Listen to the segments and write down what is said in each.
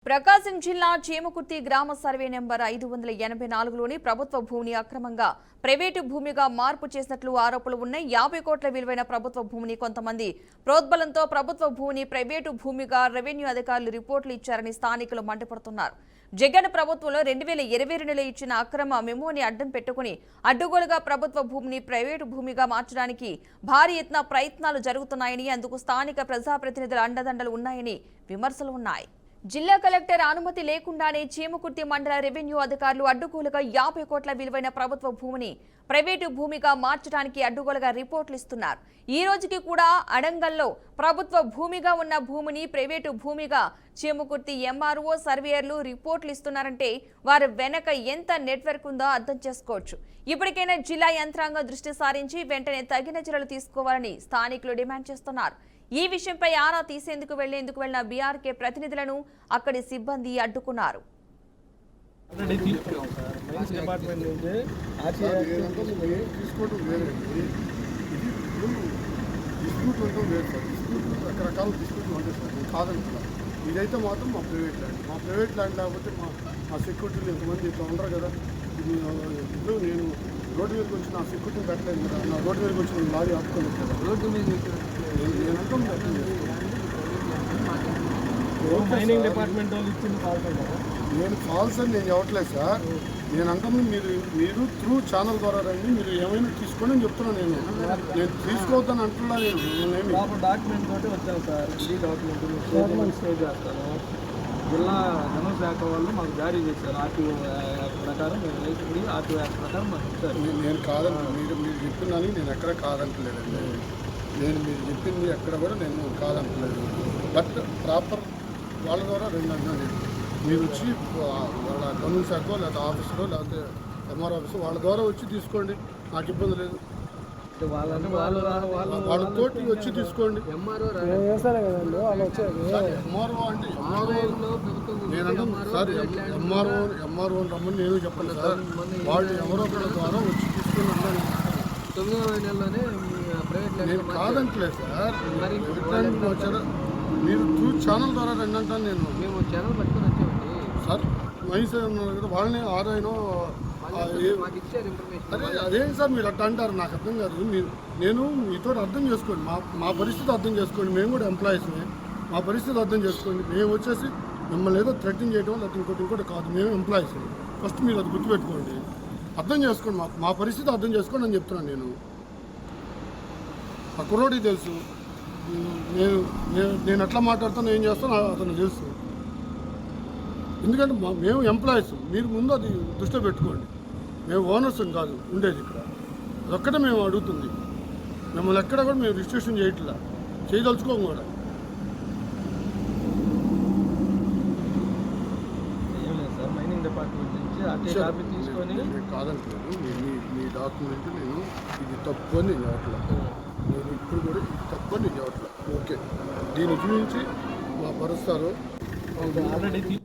ప్రకాశం జిల్లా చీమకుర్తి గ్రామ survey number 584లోని ప్రభుత్వ భూమిని అక్రమంగా ప్రైవేటు భూమిగా మార్పు చేసినట్లు ఆరోపణలు ఉన్నాయి. 50 కోట్ల విలువైన ప్రభుత్వ భూమిని కొంతమంది ప్రోద్బలంతో ప్రభుత్వ భూమిని ప్రైవేటు భూమిగా రెవెన్యూ అధికారులు రిపోర్టులు ఇచ్చారని స్థానికులు మండిపడుతున్నారు. జగన్ ప్రభుత్వంలో 2022లో ఇచ్చిన అక్రమ మెమోని అడ్డం పెట్టుకుని అడ్డుగోలుగా ప్రభుత్వ భూమిని ప్రైవేటు భూమిగా మార్చడానికి భారీ ఎత్తున ప్రయత్నాలు జరుగుతున్నాయని, అందుకు స్థానిక ప్రజాప్రతినిధుల అండదండలు ఉన్నాయని విమర్శలు ఉన్నాయి. జిల్లా కలెక్టర్ అనుమతి లేకుండానే చీమకుర్తి మండల రెవెన్యూ అధికారులు అడ్డుగోలుగా 50 కోట్ల విలువైన ప్రభుత్వ భూమిని ప్రైవేటు భూమిగా మార్చడానికి అడ్డుగోలుగా రిపోర్టులు ఇస్తున్నారు. ఈ రోజుకి కూడా అడంగల్లో ప్రభుత్వ భూమిగా ఉన్న భూమిని ప్రైవేటు భూమిగా చీమకుర్తి ఎంఆర్ఓ సర్వేయర్లు రిపోర్టులు ఇస్తున్నారంటే వారి వెనక ఎంత నెట్వర్క్ ఉందో అర్థం చేసుకోవచ్చు. ఇప్పటికైనా జిల్లా యంత్రాంగం దృష్టి సారించి వెంటనే తగిన చర్యలు తీసుకోవాలని స్థానికులు డిమాండ్ చేస్తున్నారు. ఈ విషయంపై ఆరా తీసేందుకు వెళ్లిన బీఆర్కే ప్రతినిధులను అక్కడి సిబ్బంది అడ్డుకున్నారు. ఇదైతే మాత్రం మా ప్రైవేట్ ల్యాండ్ లేకపోతే మా సెక్యూరిటీలు ఎంతమంది ఇట్లా ఉండరు కదా. ఇప్పుడు నేను రోడ్డు మీదకి వచ్చి నా సెక్యూరిటీని పెట్టలేదు కదా. నా రోడ్డు మీదకి వచ్చి నేను లారీ ఆపుకోలేదు కదా. రోడ్డు మీద నేనంతా మైనింగ్ డిపార్ట్మెంట్ వాళ్ళు ఇచ్చింది నేను ఫాల్స్ అని నేను చెప్పట్లేదు సార్. నేను అంటాను మీరు త్రూ ఛానల్ ద్వారా రండి, మీరు ఏమైనా తీసుకోండి అని చెప్తున్నాను. నేను తీసుకోవద్దని అంటున్నా. నేను డాక్యుమెంట్ తోటి వచ్చాను సార్. ఈ డాక్యుమెంట్ స్టే చేస్తాను. జిల్లా జనశాఖ వాళ్ళు మాకు జారీ చేశారు. ఆర్టీఓ యాక్ట్ ప్రకారం మేము వేసుకుని ఆర్టీఓ యాక్ట్ ప్రకారం మాకు ఇచ్చారు. నేను కాదని మీరు చెప్తున్నాను. నేను ఎక్కడ కాదంటలేదండి. మీరు చెప్పింది ఎక్కడ కూడా నేను కాదంటలేదు. బట్ ప్రాపర్ వాళ్ళ ద్వారా రెండు అంటున్నాను. మీరు వచ్చి వాళ్ళ గవర్నమెంట్ శాఖ లేకపోతే ఆఫీసులో లేకపోతే ఎంఆర్ ఆఫీసు వాళ్ళ ద్వారా వచ్చి తీసుకోండి, నాకు ఇబ్బంది లేదు. వాళ్ళతో వచ్చి తీసుకోండి. ఎంఆర్ఓ అంటే నేనంటే సార్ ఎంఆర్ఓ రమ్మని నేను చెప్పండి సార్. వాళ్ళు ఎవరో ఒకళ్ళ ద్వారా వచ్చి తీసుకుని అన్నాను. 9వ నెలలోనే నేను కాదంటలేదు సార్. వచ్చారా మీరు త్రూ ఛానల్ ద్వారా రండి అంటాను. మేము ఛానల్ పట్టుకొని వచ్చామండి సార్. వయసు ఉన్నారు కదా, వాళ్ళని ఆరైనో అదేం సార్ మీరు అట్లా అంటారు. నాకు అర్థం కాదు. నేను మీతో అర్థం చేసుకోండి. మా పరిస్థితి అర్థం చేసుకోండి. మేము కూడా ఎంప్లాయీస్మే. మా పరిస్థితి అర్థం చేసుకోండి. మేము వచ్చేసి మిమ్మల్ని ఏదో థ్రెటింగ్ చేయడం లేకపోతే ఇంకోటి కాదు. మేము ఎంప్లాయీస్. ఫస్ట్ మీరు అది గుర్తుపెట్టుకోండి. అర్థం చేసుకోండి. మా పరిస్థితి అర్థం చేసుకోండి అని చెప్తున్నాను. నేను ఆ కుర్రోడికి తెలుసు. నేను ఎట్లా మాట్లాడుతాను, ఏం చేస్తాను అతను తెలుసు. ఎందుకంటే మేము ఎంప్లాయీస్. మీరు ముందు అది దృష్టిలో పెట్టుకోండి. మేము ఓనర్స్ కాదు ఉండేది ఇక్కడ. అదొక్కటే మేము అడుగుతుంది. మిమ్మల్ని ఎక్కడ కూడా మేము రిజిస్ట్రేషన్ చేయట్లా, చేయదలుచుకోము కూడా. మైనింగ్ డిపార్ట్మెంట్ నుంచి తీసుకొని కాదంటున్నాను. మీ డాక్యుమెంట్ నేను ఇది తప్పు అని నేను చెప్పట్లా. నేను ఇప్పుడు కూడా ఇది తప్పు అని నేను చెప్పట్లా. ఓకే, దీని గురించి మా పరుస్తారు ఆల్రెడీ.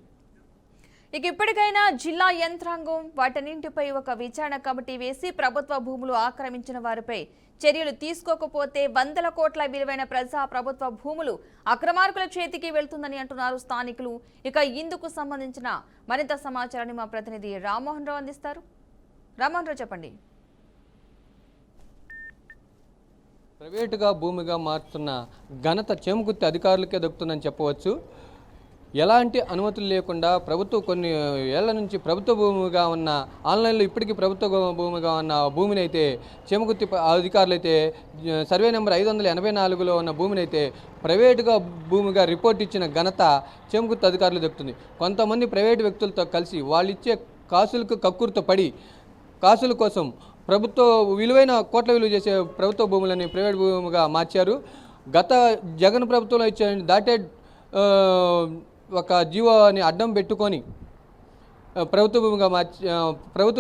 ఇక ఇప్పటికైనా జిల్లా యంత్రాంగం వాటన్నింటిపై ఒక విచారణ కమిటీ వేసి ప్రభుత్వ భూములు ఆక్రమించిన వారిపై చర్యలు తీసుకోకపోతే 100 కోట్ల విలువైన ప్రజా ప్రభుత్వ భూములు అక్రమార్కుల చేతికి వెళ్తుందని అంటున్నారు స్థానికులు. ఇక ఇందుకు సంబంధించిన మరింత సమాచారాన్ని మా ప్రతినిధి రామ్మోహన్ రావు అందిస్తారు. రామ్మోహన్ రావు, చెప్పండి. ప్రైవేటుగా భూమిగా మారుతున్న ఘనత చీమకుర్తి అధికారులకే దక్కుతుందని చెప్పవచ్చు. ఎలాంటి అనుమతులు లేకుండా ప్రభుత్వం కొన్ని ఏళ్ల నుంచి ప్రభుత్వ భూమిగా ఉన్న, ఆన్లైన్లో ఇప్పటికీ ప్రభుత్వ భూమిగా ఉన్న భూమిని అయితే చీమకుర్తి అధికారులు అయితే సర్వే నెంబర్ 584లో ఉన్న భూమిని అయితే ప్రైవేటుగా భూమిగా రిపోర్ట్ ఇచ్చిన ఘనత చీమకుర్తి అధికారులు దక్కుతుంది. కొంతమంది ప్రైవేటు వ్యక్తులతో కలిసి వాళ్ళు ఇచ్చే కాసులకు కక్కుర్తో పడి కాసుల కోసం ప్రభుత్వ విలువైన కోట్ల విలువ చేసే ప్రభుత్వ భూములని ప్రైవేట్ భూమిగా మార్చారు. గత జగన్ ప్రభుత్వంలో ఇచ్చే దాటెడ్ ఒక జీవోని అడ్డం పెట్టుకొని ప్రభుత్వ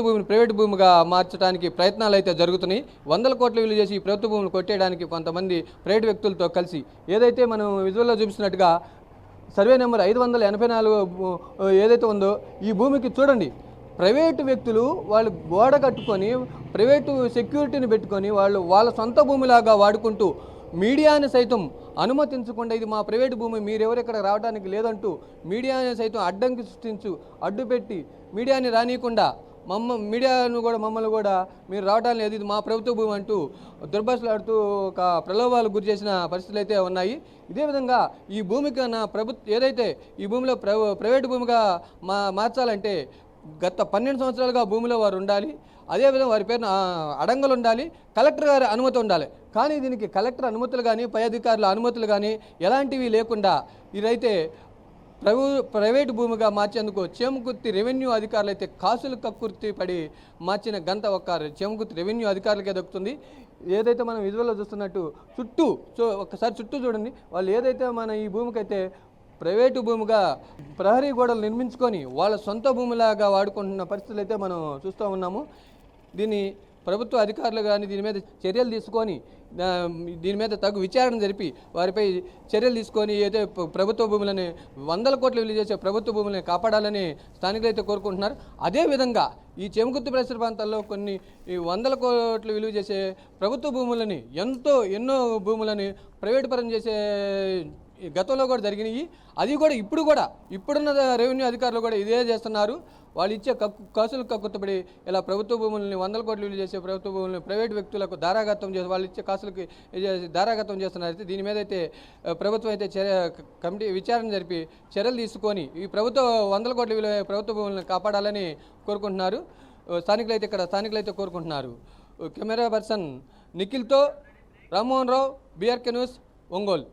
భూమిని ప్రైవేట్ భూమిగా మార్చడానికి ప్రయత్నాలు అయితే జరుగుతున్నాయి. 100 కోట్ల విలువ చేసి ప్రభుత్వ భూమిని కొట్టేయడానికి కొంతమంది ప్రైవేట్ వ్యక్తులతో కలిసి ఏదైతే మనం విజువల్లో చూపిస్తున్నట్టుగా సర్వే నెంబర్ 584 ఏదైతే ఉందో ఈ భూమికి చూడండి, ప్రైవేటు వ్యక్తులు వాళ్ళు గోడ కట్టుకొని ప్రైవేటు సెక్యూరిటీని పెట్టుకొని వాళ్ళ సొంత భూమిలాగా వాడుకుంటూ మీడియాని సైతం అనుమతించకుండా ఇది మా ప్రైవేటు భూమి, మీరెవరు ఇక్కడ రావడానికి లేదంటూ మీడియాని సైతం అడ్డంకి సృష్టించు అడ్డుపెట్టి మీడియాని రానియకుండా మీడియాను కూడా మమ్మల్ని కూడా మీరు రావడానికి లేదు, ఇది మా ప్రభుత్వ భూమి అంటూ దుర్భాషలాడుతూ ఒక ప్రలోభాలకు గురి చేసిన పరిస్థితులు అయితే ఉన్నాయి. ఇదే విధంగా ఈ భూమికి ఏదైతే ఈ భూమిలో ప్రైవేటు భూమిగా మార్చాలంటే గత 12 సంవత్సరాలుగా భూమిలో వారు ఉండాలి, అదేవిధంగా వారి పేరున అడంగలు ఉండాలి, కలెక్టర్ గారి అనుమతి ఉండాలి. కానీ దీనికి కలెక్టర్ అనుమతులు కానీ పై అధికారుల అనుమతులు కానీ ఎలాంటివి లేకుండా ఇదైతే ప్రైవేటు భూమిగా మార్చేందుకు చేమకుర్తి రెవెన్యూ అధికారులు అయితే కాసులు కక్కుర్తి పడి మార్చిన గంట ఒక్క చేమకుర్తి రెవెన్యూ అధికారులకే దక్కుతుంది. ఏదైతే మనం విజువల్లో చూస్తున్నట్టు ఒక్కసారి చుట్టూ చూడండి, వాళ్ళు ఏదైతే మన ఈ భూమికైతే ప్రైవేటు భూమిగా ప్రహరీ గోడలు నిర్మించుకొని వాళ్ళ సొంత భూమిలాగా వాడుకుంటున్న పరిస్థితులు అయితే మనం చూస్తూ ఉన్నాము. దీన్ని ప్రభుత్వ అధికారులు కానీ దీని మీద చర్యలు తీసుకొని దీని మీద తగు విచారణ జరిపి వారిపై చర్యలు తీసుకొని ఏదైతే ప్రభుత్వ భూములని 100 కోట్లు విలువ చేసే ప్రభుత్వ భూములని కాపాడాలని స్థానికులు అయితే కోరుకుంటున్నారు. అదేవిధంగా ఈ చేమకుర్తి పరిసర ప్రాంతాల్లో కొన్ని 100 కోట్లు విలువ చేసే ప్రభుత్వ భూములని ఎన్నో భూములని ప్రైవేటు పరం చేసే గతంలో కూడా జరిగినాయి. అది కూడా ఇప్పుడున్న రెవెన్యూ అధికారులు కూడా ఇదే చేస్తున్నారు. వాళ్ళు ఇచ్చే కాసులు కక్కుర్తపడి ఇలా ప్రభుత్వ భూములని 100 కోట్లు విలువ చేసే ప్రభుత్వ భూములను ప్రైవేటు వ్యక్తులకు దారాగతం చేసి వాళ్ళు ఇచ్చే కాసులకి దారాగతం చేస్తున్నారు. అయితే దీని మీద అయితే ప్రభుత్వం అయితే కమిటీ విచారణ జరిపి చర్యలు తీసుకొని ఈ 100 కోట్ల విలువ ప్రభుత్వ భూములను కాపాడాలని కోరుకుంటున్నారు స్థానికులు అయితే కోరుకుంటున్నారు. Camera person నిఖిల్తో Rammohan Rao, BRK news, Ongole.